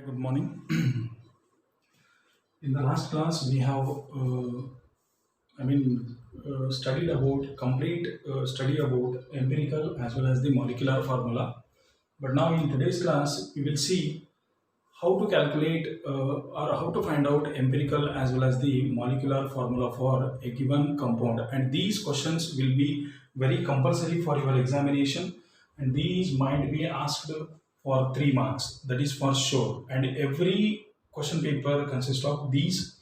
Good morning. In the last class, we have, studied about complete study about empirical as well as the molecular formula. But now in today's class, we will see how to calculate or how to find out empirical as well as the molecular formula for a given compound. And these questions will be very compulsory for your examination, and these might be asked for 3 marks, that is for sure. And every question paper consists of these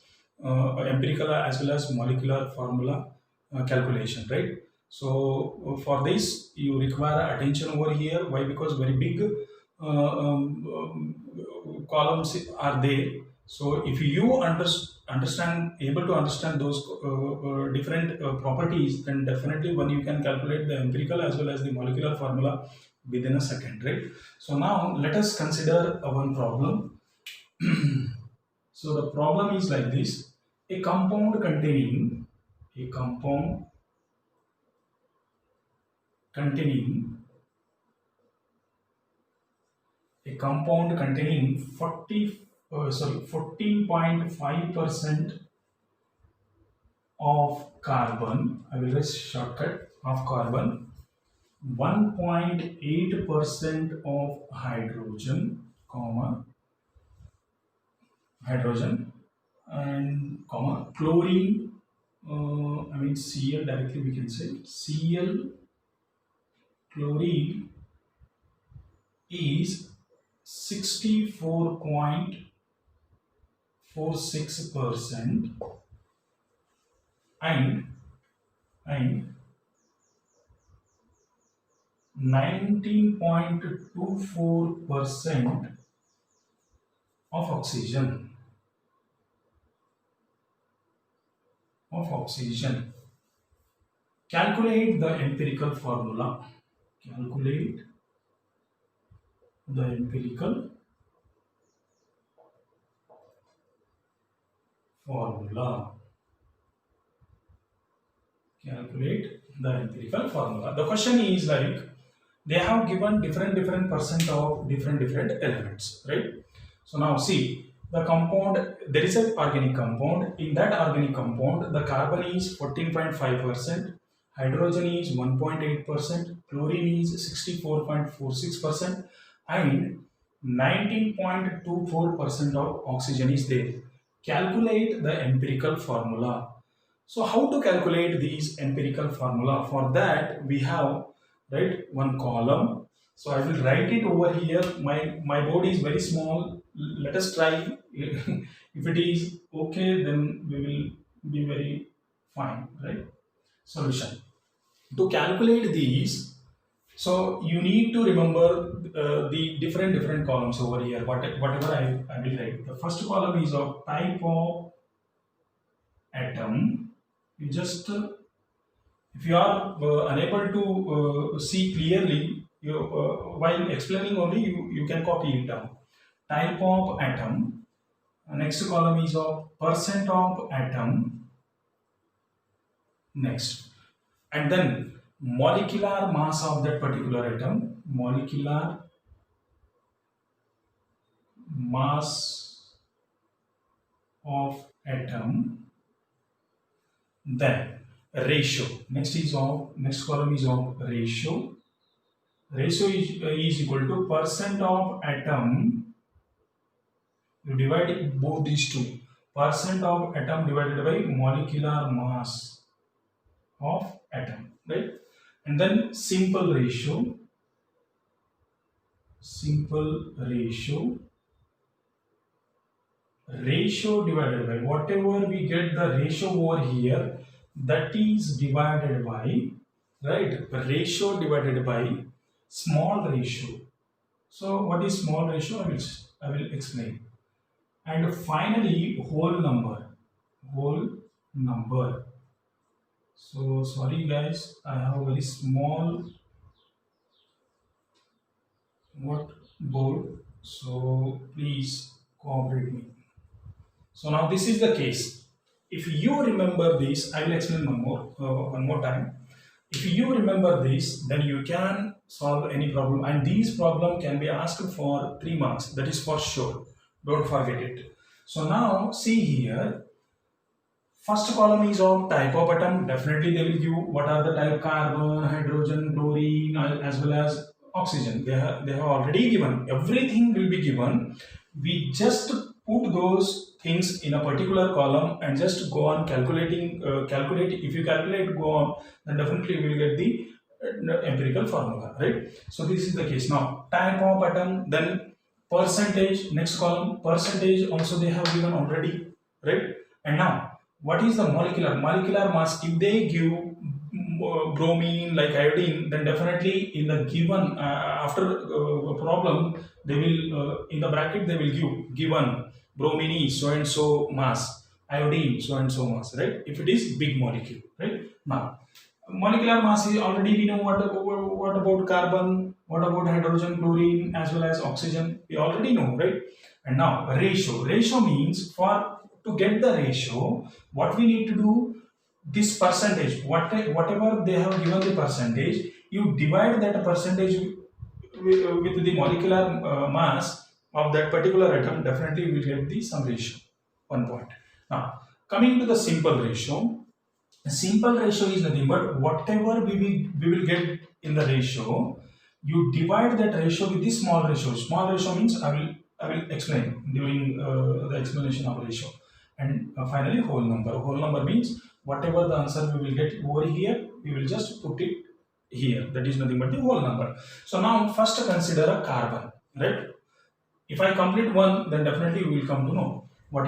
empirical as well as molecular formula calculation, right? So for this you require attention over here. Why? Because very big columns are there. So if you understand able to understand those different properties, then definitely when you can calculate the empirical as well as the molecular formula within a second, right? So now let us consider one problem. So the problem is like this: a compound containing a compound containing 14.5% of carbon. I will just shortcut of carbon, 1.8% of hydrogen, and chlorine. Cl directly we can say Cl. Chlorine is 64.46% and 19.24% of oxygen. Calculate the empirical formula. Calculate the empirical formula. The question is like, they have given different percent of different elements, right? So now see the compound. There is an organic compound. In that organic compound, the carbon is 14.5%, hydrogen is 1.8%, chlorine is 64.46%, and 19.24% of oxygen is there. Calculate the empirical formula. So how to calculate these empirical formula? For that we have one column. So I will write it over here. My board is very small. Let us try. If it is okay, then we will be very fine, right? Solution. To calculate these, so you need to remember the different columns over here. Whatever I will write. The first column is of type of atom. You just if you are unable to see clearly, while explaining only, you can copy it down. Type of atom. Next column is of percent of atom. Next, and then molecular mass of that particular atom. Molecular mass of atom. Then ratio. Next column is of ratio. Ratio is equal to percent of atom. You divide both these two. Percent of atom divided by molecular mass of atom, right? And then simple ratio. Ratio divided by whatever we get the ratio over here, that is divided by, right? Ratio divided by small ratio. So what is small ratio? I will explain. And finally whole number. So sorry guys, I have a very small board, so please cooperate me. So now this is the case. If you remember this, I will explain one more time. If you remember this, then you can solve any problem, and these problem can be asked for 3 marks. That is for sure. Don't forget it. So now see here, first column is of type of atom. Definitely they will give what are the type: carbon, hydrogen, chlorine, as well as oxygen. They have already given. Everything will be given. We just put those things in a particular column and just go on calculating. Calculate. If you calculate, go on, then definitely we will get the empirical formula, right? So this is the case. Now type of atom, then percentage. Next column, percentage. Also they have given already, right? And now what is the molecular mass? If they give bromine like iodine, then definitely in the given after problem they will in the bracket they will give given bromine is so and so mass, iodine so and so mass, right? If it is big molecule, right? Now molecular mass is already we know what about carbon, what about hydrogen, chlorine, as well as oxygen, we already know, right? And now ratio means for to get the ratio, what we need to do, this percentage, whatever they have given the percentage, you divide that percentage with the molecular mass of that particular atom, definitely we will get the some ratio. One point. Now coming to the simple ratio. A simple ratio is nothing but whatever we will get in the ratio, you divide that ratio with the small ratio. Small ratio means I will explain during the explanation of ratio. And finally whole number. Whole number means whatever the answer we will get over here, we will just put it here. That is nothing but the whole number. So now first consider a carbon, right? If I complete one, then definitely we will come to know what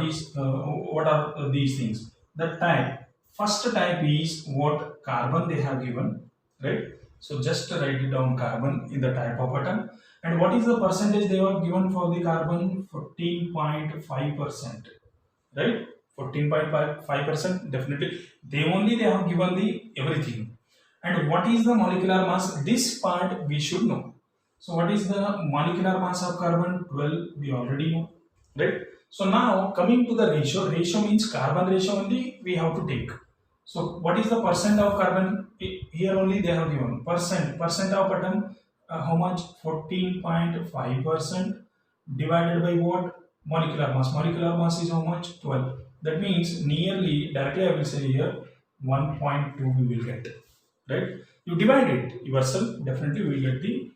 are these things. The type. First type is what carbon they have given, right? So just write it down, carbon in the type of atom. And what is the percentage they have given for the carbon? 14.5%, right? 14.5%. Definitely they have given the everything. And what is the molecular mass? This part we should know. So what is the molecular mass of carbon? 12, we already know, right? So now coming to the ratio. Ratio means carbon ratio only we have to take. So what is the percent of carbon? Here only they have given percent of atom. How much? 14.5% divided by what? Molecular mass. Molecular mass is how much? 12. That means nearly, directly I will say here, 1.2 we will get, right? You divide it yourself, definitely we will get the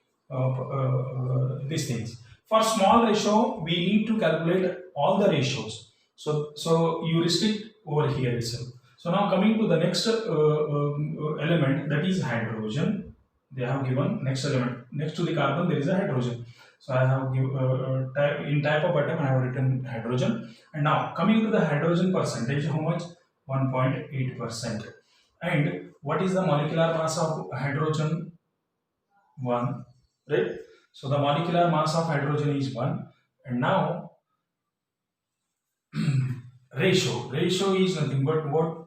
these things. For small ratio, we need to calculate all the ratios. So you restrict over here itself. So now coming to the next element, that is hydrogen. They have given next element next to the carbon there is a hydrogen. So I have give in type of atom I have written hydrogen. And now coming to the hydrogen percentage, how much? 1.8%. And what is the molecular mass of hydrogen? 1, right? So the molecular mass of hydrogen is 1. And now ratio is nothing but what?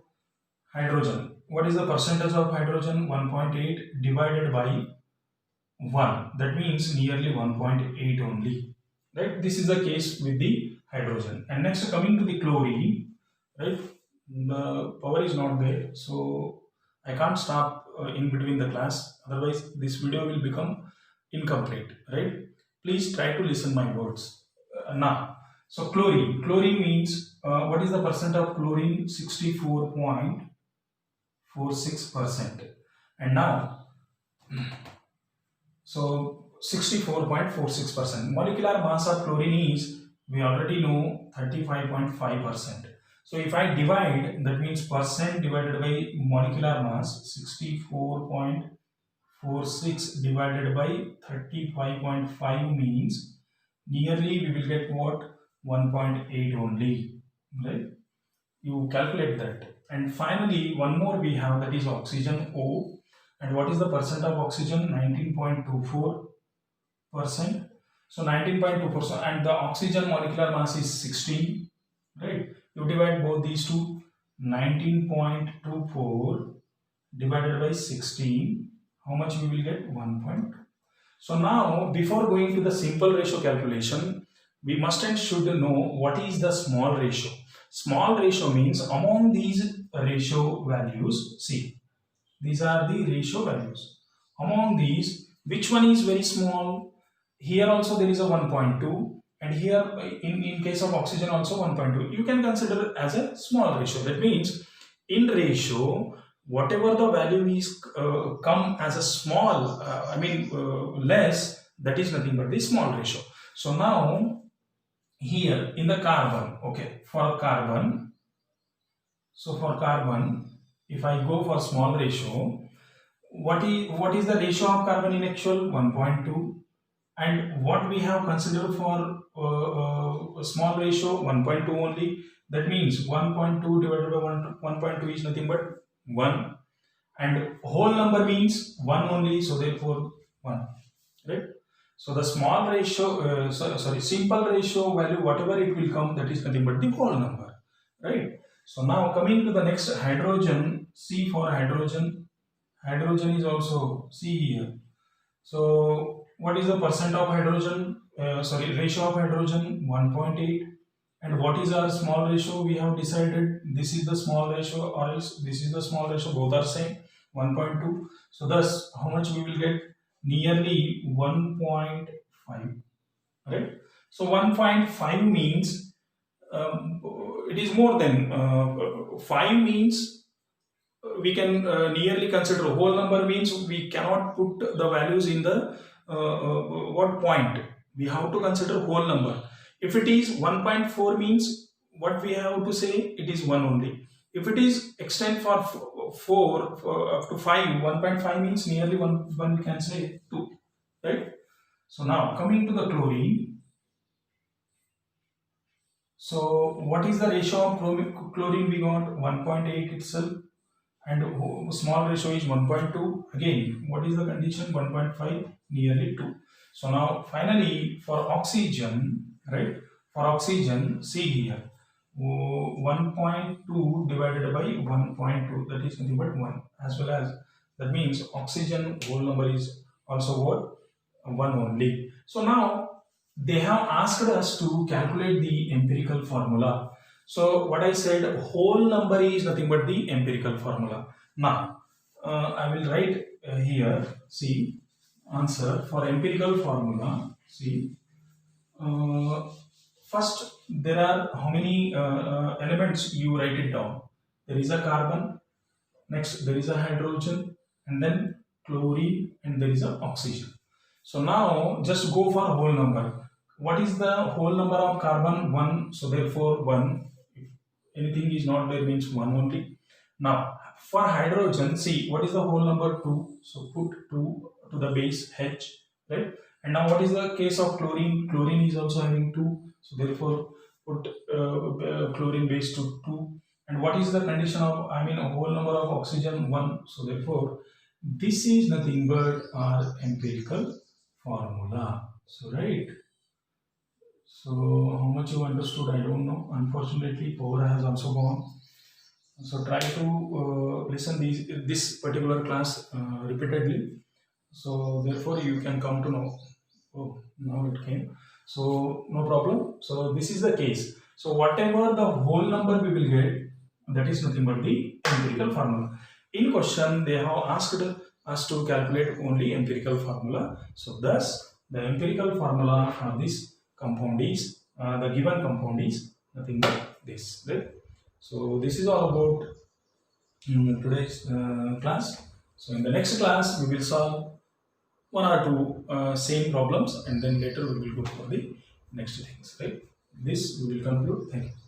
Hydrogen. What is the percentage of hydrogen? 1.8 divided by 1. That means nearly 1.8 only, right? This is the case with the hydrogen. And next coming to the chlorine, right? The power is not there, so I can't stop in between the class, otherwise this video will become incomplete, right? Please try to listen my words. Now, so chlorine means what is the percent of chlorine? 64.46%. And now so 64.46%. Molecular mass of chlorine is, we already know, 35.5%. So if I divide, that means percent divided by molecular mass, 64.46 divided by 35.5 means nearly we will get what? 1.8 only, right? You calculate that. And finally one more we have, that is oxygen, O. And what is the percent of oxygen? 19.24%. So 19.2%, and the oxygen molecular mass is 16, right? You divide both these two. 19.24 divided by 16, how much we will get? 1. So now before going to the simple ratio calculation, we must and should know what is the small ratio. Small ratio means among these ratio values, see, these are the ratio values. Among these, which one is very small? Here also there is a 1.2, and here in case of oxygen also 1.2. You can consider it as a small ratio. That means in ratio, whatever the value is come as a small, less, that is nothing but the small ratio. So now here in the carbon, okay, for carbon, so for carbon, if I go for small ratio, what is the ratio of carbon in actual? 1.2. And what we have considered for small ratio? 1.2 only. That means 1.2 divided by 1.2 is nothing but 1, and whole number means 1 only, so therefore 1, right? So the small ratio, simple ratio value, whatever it will come, that is nothing but the whole number, right? So now coming to the next, hydrogen. C for hydrogen. Hydrogen is also C here. So what is the percent of hydrogen? Ratio of hydrogen 1.8. And what is our small ratio? We have decided this is the small ratio, or else this is the small ratio. Both are same, 1.2. So thus, how much we will get? Nearly 1.5, right? So 1.5 means it is more than 5 means we can nearly consider whole number, means we cannot put the values in the what point. We have to consider whole number. If it is 1.4 means what we have to say, it is 1 only. If it is extend for 4 up to 5, 1.5 means nearly 1 we can say 2, right? So now coming to the chlorine. So what is the ratio of chlorine? We got 1.8 itself, and small ratio is 1.2. Again, what is the condition? 1.5, nearly 2. So now finally for oxygen, right? For oxygen, see here, 1.2 divided by 1.2, that is nothing but 1, as well as, that means oxygen whole number is also what? 1 only. So now they have asked us to calculate the empirical formula. So what I said, whole number is nothing but the empirical formula. Now I will write here, see, answer for empirical formula. See, first there are how many elements? You write it down. There is a carbon, next there is a hydrogen, and then chlorine, and there is a oxygen. So now just go for whole number. What is the whole number of carbon? 1. So therefore 1. If anything is not there means 1 only. Now for hydrogen, see, what is the whole number? 2. So put 2 to the base H, right? And now what is the case of chlorine? Chlorine is also having 2. So therefore put chlorine base to 2. And what is the condition of, a whole number of oxygen? 1. So therefore this is nothing but our empirical formula. So right. So how much you understood, I don't know. Unfortunately, power has also gone. So try to listen this particular class repeatedly. So therefore you can come to know. Oh, now it came. So no problem. So this is the case. So whatever the whole number we will get, that is nothing but the empirical formula. In question, they have asked us to calculate only empirical formula. So thus the empirical formula for this compound is, the given compound is nothing but this, right? So this is all about today's class. So in the next class we will solve 1 or 2 same problems, and then later we will go for the next things, right? This we will conclude. Thank you.